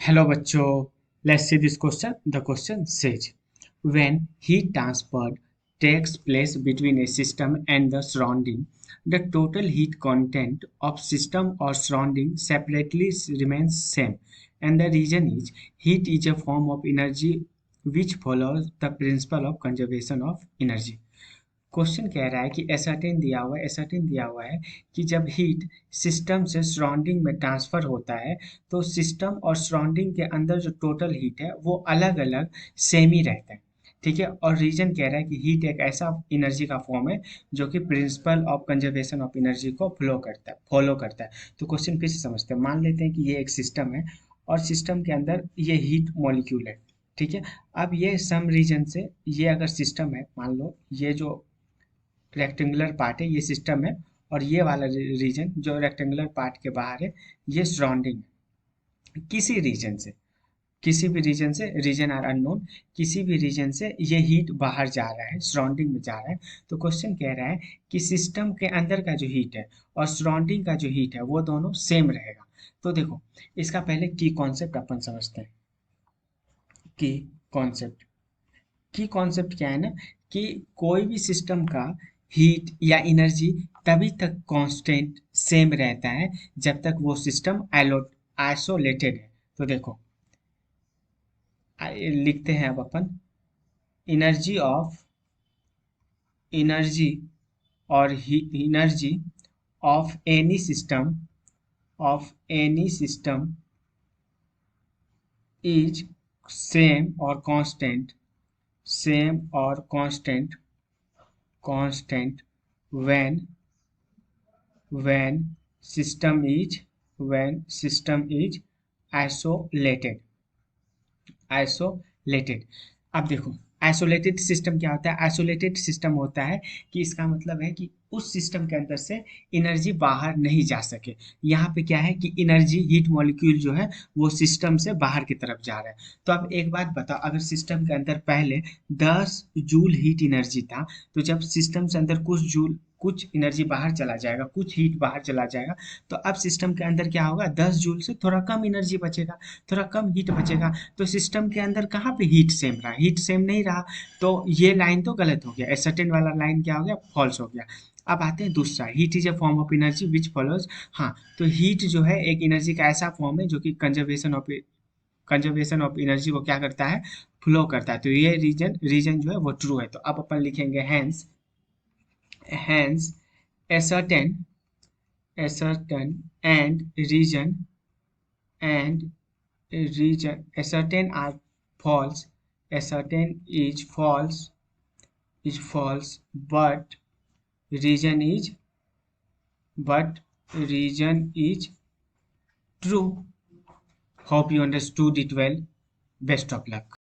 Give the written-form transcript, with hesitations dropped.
Hello bachcho, let's see this question. The question says, when heat transfer takes place between a system and the surrounding, the total heat content of system or surrounding separately remains same, and the reason is heat is a form of energy which follows the principle of conservation of energy. Question कह रहा है कि ascertain दिया हुआ है कि जब heat system से सराउंडिंग में ट्रांसफ़र होता है तो सिस्टम और सराउंडिंग के अंदर जो टोटल हीट है वो अलग अलग सेम ही रहता है। ठीक है, और रीजन कह रहा है कि हीट एक ऐसा एनर्जी का फॉर्म है जो कि principle of conservation of energy को फॉलो करता है। तो क्वेश्चन फिर से समझते हैं। मान लेते हैं कि ये एक सिस्टम है और सिस्टम के अंदर ये हीट मॉलिक्यूल है। ठीक है, अब ये सम रीजन से ये अगर सिस्टम है, मान लो ये जो रेक्टेंगुलर पार्ट है ये सिस्टम है और ये वाला रीजन जो रेक्टेंगुलर पार्ट के बाहर है ये सराउंडिंग है। किसी भी रीजन से रीजन आर अननोन, किसी भी रीजन से ये हीट बाहर जा रहा है, सराउंडिंग में जा रहा है। तो क्वेश्चन कह रहा है कि सिस्टम के अंदर का जो हीट है और सराउंडिंग का जो हीट है वो दोनों सेम रहेगा। तो देखो, इसका पहले की कॉन्सेप्ट अपन समझते हैं। की कॉन्सेप्ट की कॉन्सेप्ट क्या है ना, कि कोई भी सिस्टम का हीट या एनर्जी तभी तक कांस्टेंट सेम रहता है जब तक वो सिस्टम आइसोलेटेड है। तो देखो, लिखते हैं अब अपन, एनर्जी ऑफ एनर्जी और energy of any system is same और constant when when system is isolated isolated. अब देखो, आइसोलेटेड सिस्टम क्या होता है? आइसोलेटेड सिस्टम होता है कि इसका मतलब है कि उस सिस्टम के अंदर से एनर्जी बाहर नहीं जा सके। यहाँ पे क्या है कि एनर्जी हीट मॉलिक्यूल जो है वो सिस्टम से बाहर की तरफ जा रहा है। तो अब एक बात बताओ, अगर सिस्टम के अंदर पहले 10 जूल हीट एनर्जी था, तो जब सिस्टम से अंदर कुछ एनर्जी बाहर चला जाएगा, कुछ हीट बाहर चला जाएगा, तो अब सिस्टम के अंदर क्या होगा? 10 जूल से थोड़ा कम एनर्जी बचेगा, थोड़ा कम हीट बचेगा। तो सिस्टम के अंदर कहाँ पे हीट सेम रहा? हीट सेम नहीं रहा। तो ये लाइन तो गलत हो गया, एसर्टेन वाला लाइन क्या हो गया? फॉल्स हो गया। अब आते हैं दूसरा, heat is a form of energy which follows. हाँ, तो हीट जो है एक एनर्जी का ऐसा फॉर्म है जो कि कंजर्वेशन ऑफ एनर्जी को क्या करता है? फ्लो करता है। तो ये रीजन जो है वो ट्रू है। तो अब अपन लिखेंगे hence ascertain ascertain and region ascertain are false, ascertain is false, but region is but region is true. Hope you understood it well. Best of luck.